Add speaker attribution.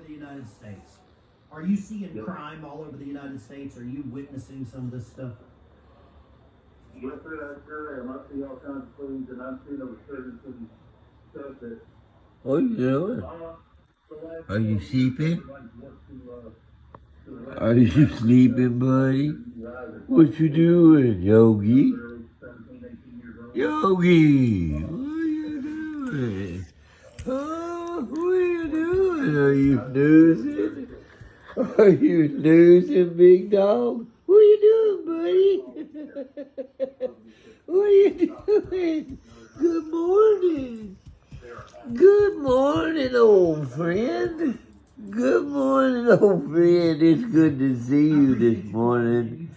Speaker 1: over the United States. Are you seeing crime all over the United States? Are you witnessing some of this stuff?
Speaker 2: Yes, sir, I sure am. I see all kinds of things, and I'm seeing over certain stuff that.
Speaker 3: What are you doing? Are you sleeping? Are you sleeping, buddy? What you doing, Yogi? Yogi, what are you doing? Oh, what are you doing? Are you snoozing? Are you snoozing, big dog? What are you doing, buddy? What are you doing? Good morning. Good morning, old friend. Good morning, old friend. It's good to see you this morning.